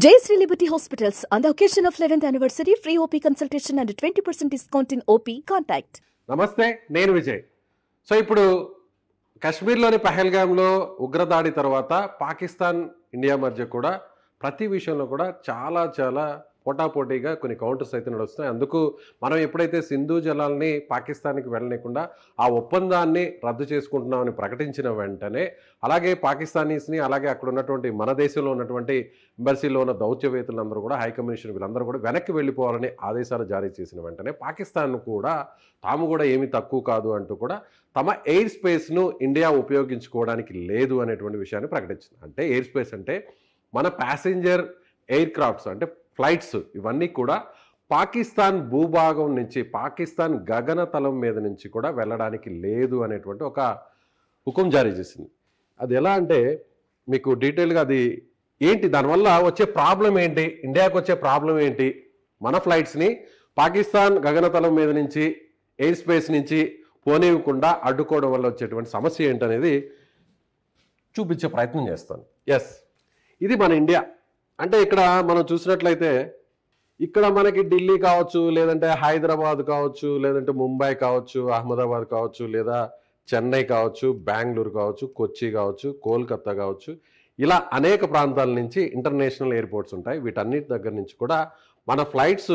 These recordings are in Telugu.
Jayashree Liberty Hospitals, on the occasion of 11th anniversary, free OP consultation and 20% discount in OP. Contact. నమస్తే, నేను విజయ్. సో ఇప్పుడు కాశ్మీర్లోని పహల్గామ్లో ఉగ్రదాడి తర్వాత పాకిస్తాన్ ఇండియా మధ్య కూడా ప్రతి విషయంలో కూడా చాలా పోటాపోటీగా కొన్ని కౌంటర్స్ అయితే నడుస్తున్నాయి. అందుకు మనం ఎప్పుడైతే సింధు జలాల్ని పాకిస్తాన్కి వెళ్ళలేకుండా ఆ ఒప్పందాన్ని రద్దు చేసుకుంటున్నామని ప్రకటించిన వెంటనే, అలాగే పాకిస్తానీస్ని, అలాగే అక్కడ ఉన్నటువంటి మన దేశంలో ఉన్నటువంటి ఎంబసీలో ఉన్న దౌత్యవేత్తలందరూ కూడా, హైకమిషన్ వీళ్ళందరూ కూడా వెనక్కి వెళ్ళిపోవాలని ఆదేశాలు జారీ చేసిన వెంటనే పాకిస్తాన్ కూడా తాము కూడా ఏమీ తక్కువ కాదు అంటూ కూడా తమ ఎయిర్ స్పేస్ను ఇండియా ఉపయోగించుకోవడానికి లేదు అనేటువంటి విషయాన్ని ప్రకటించింది. అంటే ఎయిర్ స్పేస్ అంటే మన ప్యాసింజర్ ఎయిర్ క్రాఫ్ట్స్ అంటే ఫ్లైట్స్ ఇవన్నీ కూడా పాకిస్తాన్ భూభాగం నుంచి, పాకిస్తాన్ గగనతలం మీద నుంచి కూడా వెళ్ళడానికి లేదు అనేటువంటి ఒక హుకుం జారీ చేసింది. అది ఎలా అంటే మీకు డీటెయిల్గా అది ఏంటి, దానివల్ల వచ్చే ప్రాబ్లం ఏంటి, ఇండియాకు వచ్చే ప్రాబ్లం ఏంటి, మన ఫ్లైట్స్ని పాకిస్తాన్ గగనతలం మీద నుంచి ఎయిర్ స్పేస్ నుంచి పోనివ్వకుండా అడ్డుకోవడం వల్ల వచ్చేటువంటి సమస్య ఏంటనేది చూపించే ప్రయత్నం చేస్తాను. ఎస్, ఇది మన ఇండియా. అంటే ఇక్కడ మనం చూసినట్లయితే ఇక్కడ మనకి ఢిల్లీ కావచ్చు, లేదంటే హైదరాబాద్ కావచ్చు, లేదంటే ముంబై కావచ్చు, అహ్మదాబాద్ కావచ్చు, లేదా చెన్నై కావచ్చు, బెంగళూరు కావచ్చు, కొచ్చి కావచ్చు, కోల్కతా కావచ్చు, ఇలా అనేక ప్రాంతాల నుంచి ఇంటర్నేషనల్ ఎయిర్పోర్ట్స్ ఉంటాయి. వీటన్నిటి దగ్గర నుంచి కూడా మన ఫ్లైట్స్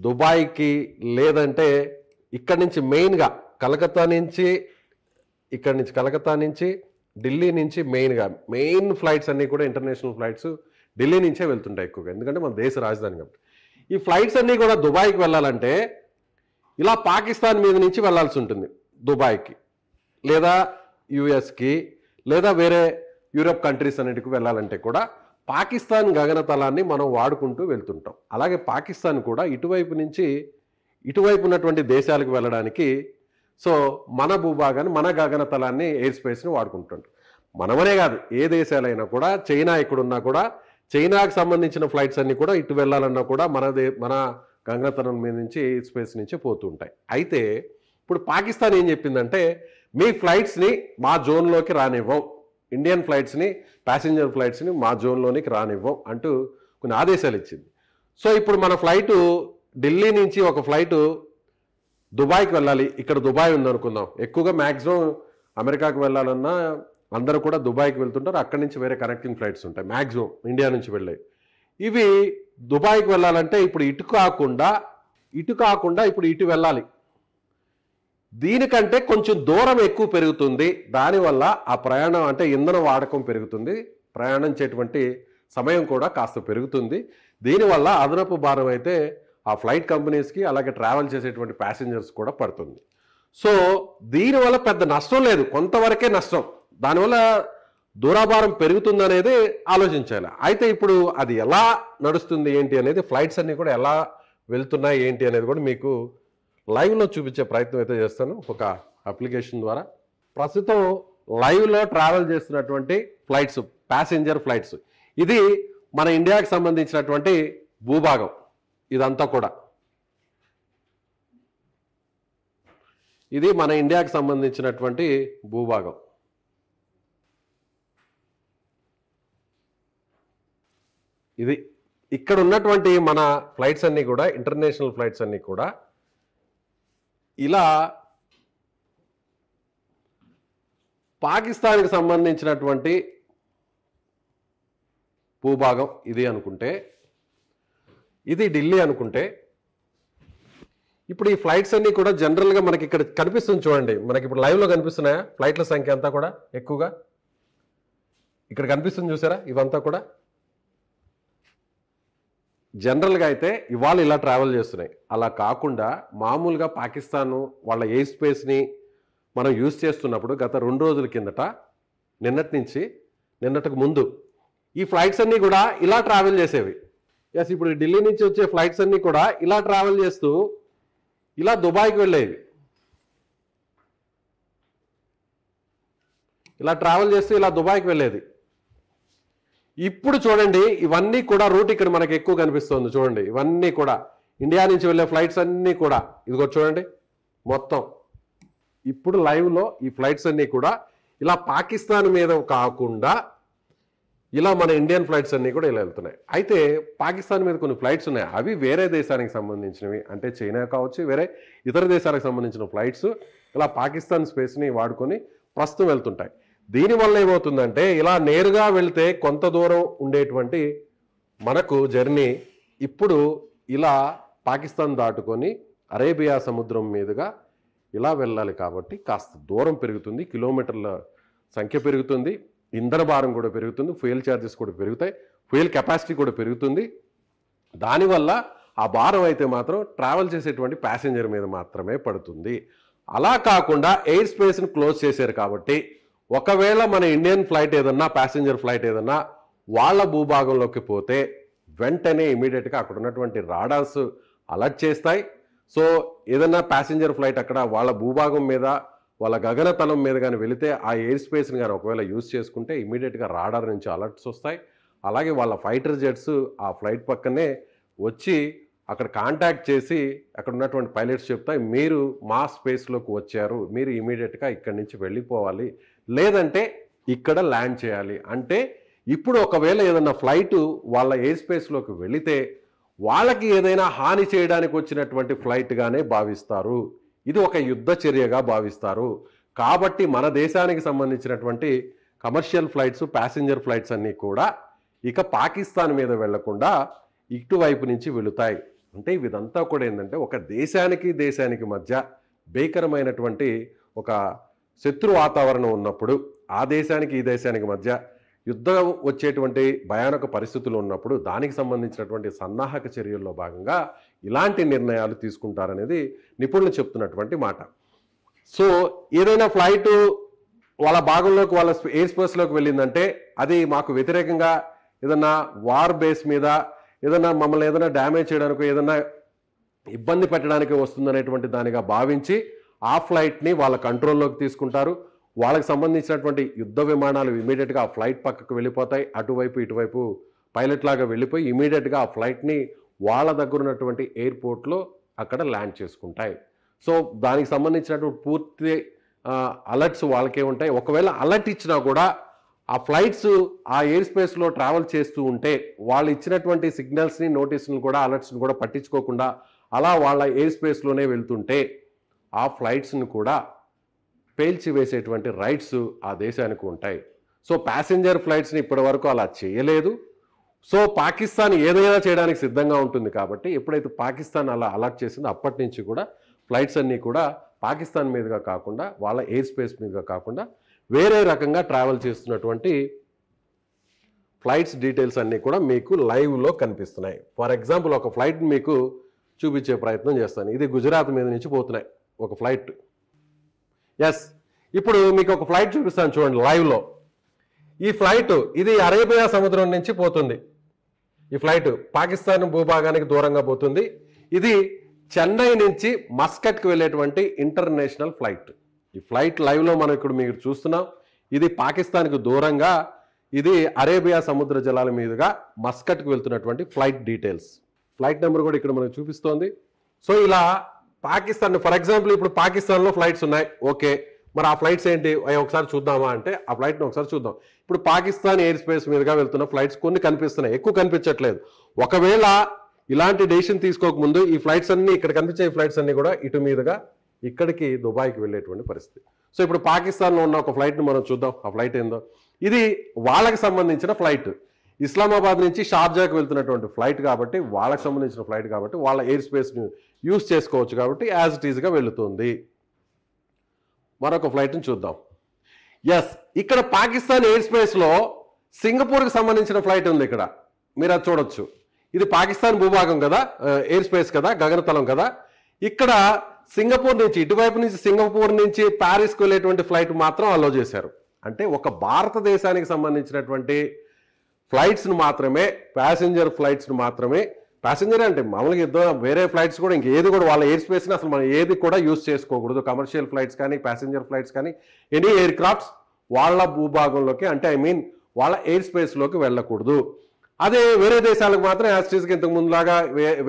దుబాయ్కి, లేదంటే ఇక్కడి నుంచి మెయిన్గా కలకత్తా నుంచి, కలకత్తా నుంచి ఢిల్లీ నుంచి మెయిన్ ఫ్లైట్స్ అన్నీ కూడా ఇంటర్నేషనల్ ఫ్లైట్స్ ఢిల్లీ నుంచే వెళ్తుంటాయి ఎక్కువగా, ఎందుకంటే మన దేశ రాజధాని కాబట్టి. ఈ ఫ్లైట్స్ అన్నీ కూడా దుబాయ్కి వెళ్ళాలంటే ఇలా పాకిస్తాన్ మీద నుంచి వెళ్ళాల్సి ఉంటుంది దుబాయ్కి, లేదా యుఎస్కి, లేదా వేరే యూరప్ కంట్రీస్ అన్నిటికి వెళ్ళాలంటే కూడా పాకిస్తాన్ గగనతలాన్ని మనం వాడుకుంటూ వెళ్తుంటాం. అలాగే పాకిస్తాన్ కూడా ఇటువైపు ఉన్నటువంటి దేశాలకు వెళ్ళడానికి సో మన భూభాగాన్ని, మన గగనతలాన్ని, ఎయిర్ స్పేస్ని వాడుకుంటుంటాం. మనమనే కాదు, ఏ దేశాలైనా కూడా, చైనా ఎక్కడున్నా కూడా, చైనాకు సంబంధించిన ఫ్లైట్స్ అన్నీ కూడా ఇటు వెళ్ళాలన్నా కూడా మన గగనతలం మీద నుంచి, ఎయిర్ స్పేస్ నుంచి పోతూ ఉంటాయి. అయితే ఇప్పుడు పాకిస్తాన్ ఏం చెప్పిందంటే, మీ ఫ్లైట్స్ని మా జోన్లోకి రానివ్వం, ఇండియన్ ఫ్లైట్స్ని, ప్యాసింజర్ ఫ్లైట్స్ని మా జోన్లోనికి రానివ్వం అంటూ కొన్ని ఆదేశాలు ఇచ్చింది. సో ఇప్పుడు మన ఫ్లైటు ఢిల్లీ నుంచి ఒక ఫ్లైటు దుబాయ్కి వెళ్ళాలి. ఇక్కడ దుబాయ్ ఉందనుకుందాం, ఎక్కువగా మ్యాక్సిమం అమెరికాకు వెళ్ళాలన్నా అందరూ కూడా దుబాయ్కి వెళ్తుంటారు. అక్కడి నుంచి వేరే కనెక్టింగ్ ఫ్లైట్స్ ఉంటాయి మ్యాక్సిమం ఇండియా నుంచి వెళ్ళాయి. ఇవి దుబాయ్కి వెళ్ళాలంటే ఇప్పుడు ఇటు కాకుండా ఇప్పుడు ఇటు వెళ్ళాలి. దీనికంటే కొంచెం దూరం ఎక్కువ పెరుగుతుంది. దానివల్ల ఆ ప్రయాణం అంటే ఇంధన వాడకం పెరుగుతుంది, ప్రయాణించేటువంటి సమయం కూడా కాస్త పెరుగుతుంది. దీనివల్ల అదనపు భారం అయితే ఆ ఫ్లైట్ కంపెనీస్కి, అలాగే ట్రావెల్ చేసేటువంటి ప్యాసింజర్స్ కూడా పడుతుంది. సో దీనివల్ల పెద్ద నష్టం లేదు, కొంతవరకే నష్టం. దానివల్ల దూరాభారం పెరుగుతుందనేది ఆలోచించాలి. అయితే ఇప్పుడు అది ఎలా నడుస్తుంది ఏంటి అనేది, ఫ్లైట్స్ అన్నీ కూడా ఎలా వెళ్తున్నాయి ఏంటి అనేది కూడా మీకు లైవ్లో చూపించే ప్రయత్నం అయితే చేస్తాను ఒక అప్లికేషన్ ద్వారా. ప్రస్తుతం లైవ్లో ట్రావెల్ చేస్తున్నటువంటి ఫ్లైట్స్, ప్యాసింజర్ ఫ్లైట్స్, ఇది మన ఇండియాకి సంబంధించినటువంటి భూభాగం. ఇదంతా కూడా ఇది మన ఇండియాకి సంబంధించినటువంటి భూభాగం. ఇది ఇక్కడ ఉన్నటువంటి మన ఫ్లైట్స్ అన్నీ కూడా, ఇంటర్నేషనల్ ఫ్లైట్స్ అన్నీ కూడా ఇలా పాకిస్తాన్కి సంబంధించినటువంటి భూభాగం ఇది అనుకుంటే, ఇది ఢిల్లీ అనుకుంటే, ఇప్పుడు ఈ ఫ్లైట్స్ అన్నీ కూడా జనరల్గా మనకి ఇక్కడ కనిపిస్తుంది చూడండి, మనకి ఇప్పుడు లైవ్లో కనిపిస్తున్నాయా ఫ్లైట్ల సంఖ్య అంతా కూడా ఎక్కువగా ఇక్కడ కనిపిస్తుంది చూసారా, ఇవంతా కూడా జనరల్గా అయితే ఇవాళ ఇలా ట్రావెల్ చేస్తున్నాయి. అలా కాకుండా మామూలుగా పాకిస్తాన్ వాళ్ళ ఎయిర్ స్పేస్ని మనం యూజ్ చేస్తున్నప్పుడు గత 2 రోజుల కిందట, నిన్నటికి ముందు ఈ ఫ్లైట్స్ అన్నీ కూడా ఇలా ట్రావెల్ చేసేవి. ఎస్, ఇప్పుడు ఢిల్లీ నుంచి వచ్చే ఫ్లైట్స్ అన్నీ కూడా ఇలా ట్రావెల్ చేస్తూ ఇలా దుబాయ్కి వెళ్ళేవి. ఇలా ట్రావెల్ చేస్తూ ఇలా దుబాయ్కి వెళ్ళేది. ఇప్పుడు చూడండి, ఇవన్నీ కూడా రూట్ ఇక్కడ మనకి ఎక్కువ కనిపిస్తుంది చూడండి. ఇవన్నీ కూడా ఇండియా నుంచి వెళ్ళే ఫ్లైట్స్ అన్నీ కూడా ఇదిగో చూడండి మొత్తం. ఇప్పుడు లైవ్లో ఈ ఫ్లైట్స్ అన్నీ కూడా ఇలా పాకిస్తాన్ మీద కాకుండా ఇలా మన ఇండియన్ ఫ్లైట్స్ అన్నీ కూడా ఇలా వెళ్తున్నాయి. అయితే పాకిస్తాన్ మీద కొన్ని ఫ్లైట్స్ ఉన్నాయి, అవి వేరే దేశానికి సంబంధించినవి, అంటే చైనా కావచ్చు, వేరే ఇతర దేశాలకు సంబంధించిన ఫ్లైట్స్ ఇలా పాకిస్తాన్ స్పేస్ని వాడుకొని ప్రస్తుతం వెళ్తుంటాయి. దీనివల్ల ఏమవుతుందంటే ఇలా నేరుగా వెళ్తే కొంత దూరం ఉండేటువంటి మనకు జర్నీ ఇప్పుడు ఇలా పాకిస్తాన్ దాటుకొని అరేబియా సముద్రం మీదుగా ఇలా వెళ్ళాలి కాబట్టి కాస్త దూరం పెరుగుతుంది, కిలోమీటర్ల సంఖ్య పెరుగుతుంది, ఇంధన భారం కూడా పెరుగుతుంది, ఫ్యూయల్ ఛార్జెస్ కూడా పెరుగుతాయి, ఫ్యూయల్ కెపాసిటీ కూడా పెరుగుతుంది. దానివల్ల ఆ భారం అయితే మాత్రం ట్రావెల్ చేసేటువంటి ప్యాసింజర్ మీద మాత్రమే పడుతుంది. అలా కాకుండా ఎయిర్ స్పేస్ని క్లోజ్ చేశారు కాబట్టి ఒకవేళ మన ఇండియన్ ఫ్లైట్ ఏదన్నా ప్యాసింజర్ ఫ్లైట్ ఏదన్నా వాళ్ళ భూభాగంలోకి పోతే వెంటనే ఇమీడియట్గా అక్కడ ఉన్నటువంటి రాడార్స్ అలర్ట్ చేస్తాయి. సో ఏదన్నా ప్యాసింజర్ ఫ్లైట్ అక్కడ వాళ్ళ భూభాగం మీద వాళ్ళ గగనతలం మీద కానీ వెళితే ఆ ఎయిర్ స్పేస్ని కానీ ఒకవేళ యూజ్ చేసుకుంటే ఇమీడియట్గా రాడార్ నుంచి అలర్ట్స్ వస్తాయి. అలాగే వాళ్ళ ఫైటర్ జెట్స్ ఆ ఫ్లైట్ పక్కనే వచ్చి అక్కడ కాంటాక్ట్ చేసి అక్కడ ఉన్నటువంటి పైలట్స్ చెప్తాయి, మీరు మా స్పేస్లోకి వచ్చారు, మీరు ఇమీడియట్గా ఇక్కడి నుంచి వెళ్ళిపోవాలి, లేదంటే ఇక్కడ ల్యాండ్ చేయాలి. అంటే ఇప్పుడు ఒకవేళ ఏదైనా ఫ్లైట్ వాళ్ళ ఎయిర్ స్పేస్లోకి వెళితే వాళ్ళకి ఏదైనా హాని చేయడానికి వచ్చినటువంటి ఫ్లైట్గానే భావిస్తారు, ఇది ఒక యుద్ధ చర్యగా భావిస్తారు. కాబట్టి మన దేశానికి సంబంధించినటువంటి కమర్షియల్ ఫ్లైట్స్, ప్యాసింజర్ ఫ్లైట్స్ అన్నీ కూడా ఇక పాకిస్తాన్ మీద వెళ్లకుండా ఇటువైపు నుంచి వెళుతాయి. అంటే ఇదంతా కూడా ఏంటంటే ఒక దేశానికి మధ్య భీకరమైనటువంటి ఒక శత్రు వాతావరణం ఉన్నప్పుడు, ఆ దేశానికి ఈ దేశానికి మధ్య యుద్ధం వచ్చేటువంటి భయానక పరిస్థితులు ఉన్నప్పుడు దానికి సంబంధించినటువంటి సన్నాహక చర్యల్లో భాగంగా ఇలాంటి నిర్ణయాలు తీసుకుంటారనేది నిపుణులు చెప్తున్నటువంటి మాట. సో ఏదైనా ఫ్లైట్ వాళ్ళ భాగంలోకి వాళ్ళ ఎయిర్ స్పేస్లోకి వెళ్ళిందంటే అది మాకు వ్యతిరేకంగా ఏదన్నా వార్ బేస్ మీద ఏదన్నా మమ్మల్ని ఏదైనా డ్యామేజ్ చేయడానికి ఏదన్నా ఇబ్బంది పెట్టడానికి వస్తుందనేటువంటి దానిగా భావించి ఆ ఫ్లైట్ని వాళ్ళ కంట్రోల్లోకి తీసుకుంటారు. వాళ్ళకి సంబంధించినటువంటి యుద్ధ విమానాలు ఇమీడియట్గా ఆ ఫ్లైట్ పక్కకు వెళ్ళిపోతాయి, అటువైపు ఇటువైపు పైలట్ లాగా వెళ్ళిపోయి ఇమీడియట్గా ఆ ఫ్లైట్ని వాళ్ళ దగ్గర ఉన్నటువంటి ఎయిర్పోర్ట్లో అక్కడ ల్యాండ్ చేసుకుంటాయి. సో దానికి సంబంధించినటువంటి పూర్తి అలర్ట్స్ వాళ్ళకే ఉంటాయి. ఒకవేళ అలర్ట్ ఇచ్చినా కూడా ఆ ఫ్లైట్స్ ఆ ఎయిర్ స్పేస్లో ట్రావెల్ చేస్తూ ఉంటే వాళ్ళు ఇచ్చినటువంటి సిగ్నల్స్ని, నోటీసులను కూడా, అలర్ట్స్ని కూడా పట్టించుకోకుండా అలా వాళ్ళ ఎయిర్ స్పేస్లోనే వెళ్తుంటే ఆ ఫ్లైట్స్ని కూడా పేల్చివేసేటువంటి రైట్స్ ఆ దేశానికి ఉంటాయి. సో ప్యాసింజర్ ఫ్లైట్స్ని ఇప్పటి వరకు అలా చేయలేదు. సో పాకిస్తాన్ ఏదైనా చేయడానికి సిద్ధంగా ఉంటుంది కాబట్టి ఎప్పుడైతే పాకిస్తాన్ అలా అలర్ట్ చేసిందో అప్పటి నుంచి కూడా ఫ్లైట్స్ అన్నీ కూడా పాకిస్తాన్ మీదుగా కాకుండా వాళ్ళ ఎయిర్ స్పేస్ మీదుగా కాకుండా వేరే రకంగా ట్రావెల్ చేస్తున్నటువంటి ఫ్లైట్స్ డీటెయిల్స్ అన్నీ కూడా మీకు లైవ్లో కనిపిస్తున్నాయి. ఫర్ ఎగ్జాంపుల్ ఒక ఫ్లైట్ మీకు చూపించే ప్రయత్నం చేస్తాను. ఇది గుజరాత్ మీద నుంచి పోతున్నాయి ఒక ఫ్లైట్. ఎస్, ఇప్పుడు మీకు ఒక ఫ్లైట్ చూపిస్తాను చూడండి లైవ్లో. ఈ ఫ్లైట్ ఇది అరేబియా సముద్రం నుంచి పోతుంది. ఈ ఫ్లైట్ పాకిస్తాన్ భూభాగానికి దూరంగా పోతుంది. ఇది చెన్నై నుంచి మస్కట్కి వెళ్ళేటువంటి ఇంటర్నేషనల్ ఫ్లైట్. ఈ ఫ్లైట్ లైవ్లో మనం ఇక్కడ మీరు చూస్తున్నాం. ఇది పాకిస్తాన్కి దూరంగా, ఇది అరేబియా సముద్ర జలాల మీదుగా మస్కట్కి వెళ్తున్నటువంటి ఫ్లైట్ డీటెయిల్స్. ఫ్లైట్ నెంబర్ కూడా ఇక్కడ మనకు చూపిస్తోంది. సో ఇలా పాకిస్తాన్, ఫర్ ఎగ్జాంపుల్ ఇప్పుడు పాకిస్తాన్లో ఫ్లైట్స్ ఉన్నాయి, ఓకే, మరి ఆ ఫ్లైట్స్ ఏంటి ఒకసారి చూద్దామా అంటే ఆ ఫ్లైట్ని ఒకసారి చూద్దాం. ఇప్పుడు పాకిస్తాన్ ఎయిర్ స్పేస్ మీదుగా వెళ్తున్న ఫ్లైట్స్ కొన్ని కనిపిస్తున్నాయి, ఎక్కువ కనిపించట్లేదు. ఒకవేళ ఇలాంటి డెసిషన్ తీసుకోకముందు ఈ ఫ్లైట్స్ అన్ని ఇక్కడ కనిపించే ఫ్లైట్స్ అన్ని కూడా ఇటు మీదుగా ఇక్కడికి దుబాయ్కి వెళ్ళేటువంటి పరిస్థితి. సో ఇప్పుడు పాకిస్తాన్లో ఉన్న ఒక ఫ్లైట్ని మనం చూద్దాం, ఆ ఫ్లైట్ ఏందో. ఇది వాళ్ళకి సంబంధించిన ఫ్లైట్, ఇస్లామాబాద్ నుంచి షార్జాకి వెళ్తున్నటువంటి ఫ్లైట్ కాబట్టి, వాళ్ళకి సంబంధించిన ఫ్లైట్ కాబట్టి వాళ్ళ ఎయిర్ స్పేస్ని యూజ్ చేసుకోవచ్చు కాబట్టి యాజ్ ఇట్ ఈజ్గా వెళుతుంది. మరొక ఫ్లైట్ని చూద్దాం. ఎస్, ఇక్కడ పాకిస్తాన్ ఎయిర్ స్పేస్లో సింగపూర్కి సంబంధించిన ఫ్లైట్ ఉంది. ఇక్కడ మీరు అది చూడొచ్చు. ఇది పాకిస్తాన్ భూభాగం కదా, ఎయిర్ స్పేస్ కదా, గగనతలం కదా. ఇక్కడ సింగపూర్ నుంచి, ఇటువైపు నుంచి సింగపూర్ నుంచి ప్యారిస్కి వెళ్ళేటువంటి ఫ్లైట్ మాత్రం అలో చేశారు. అంటే ఒక భారతదేశానికి సంబంధించినటువంటి ఫ్లైట్స్ను మాత్రమే, ప్యాసింజర్ ఫ్లైట్స్ను మాత్రమే, ప్యాసింజర్ అంటే మామూలుగా ఇద్దరు వేరే ఫ్లైట్స్ కూడా ఇంకేది కూడా వాళ్ళ ఎయిర్ స్పేస్ని అసలు మనం ఏది కూడా యూజ్ చేసుకోకూడదు. కమర్షియల్ ఫ్లైట్స్ కానీ, ప్యాసింజర్ ఫ్లైట్స్ కానీ, ఎనీ ఎయిర్ క్రాఫ్ట్స్ వాళ్ళ భూభాగంలోకి, అంటే ఐ మీన్ వాళ్ళ ఎయిర్ స్పేస్లోకి వెళ్ళకూడదు. అదే వేరే దేశాలకు మాత్రం యాస్టీస్కి ఇంతకు ముందులాగా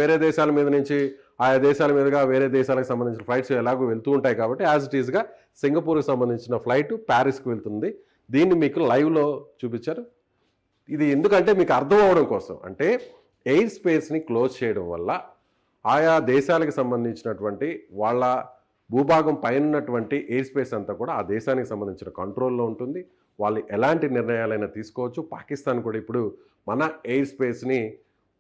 వేరే దేశాల మీద నుంచి ఆయా దేశాల మీదుగా వేరే దేశాలకు సంబంధించిన ఫ్లైట్స్ ఎలాగో వెళ్తూ ఉంటాయి కాబట్టి యాజ్ ఇట్ ఈస్గా సింగపూర్కి సంబంధించిన ఫ్లైట్ ప్యారిస్కి వెళ్తుంది. దీన్ని మీకు లైవ్లో చూపించారు. ఇది ఎందుకంటే మీకు అర్థం అవడం కోసం, అంటే ఎయిర్ స్పేస్ని క్లోజ్ చేయడం వల్ల ఆయా దేశాలకు సంబంధించినటువంటి వాళ్ళ భూభాగం పైన ఉన్నటువంటి ఎయిర్ స్పేస్ అంతా కూడా ఆ దేశానికి సంబంధించిన కంట్రోల్లో ఉంటుంది. వాళ్ళు ఎలాంటి నిర్ణయాలైనా తీసుకోవచ్చు. పాకిస్తాన్ కూడా ఇప్పుడు మన ఎయిర్ స్పేస్ని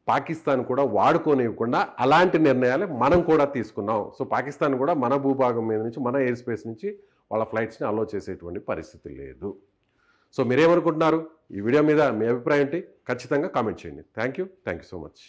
పాకిస్తాన్ కూడా వాడుకోనివ్వకుండా అలాంటి నిర్ణయాలు మనం కూడా తీసుకున్నాం. సో పాకిస్తాన్ కూడా మన భూభాగం మీద నుంచి, మన ఎయిర్ స్పేస్ నుంచి వాళ్ళ ఫ్లైట్స్ని అలో చేసేటువంటి పరిస్థితి లేదు. సో మీరేమనుకుంటున్నారు? ఈ వీడియో మీద మీ అభిప్రాయం ఏంటి? ఖచ్చితంగా కామెంట్ చేయండి. Thank you so much.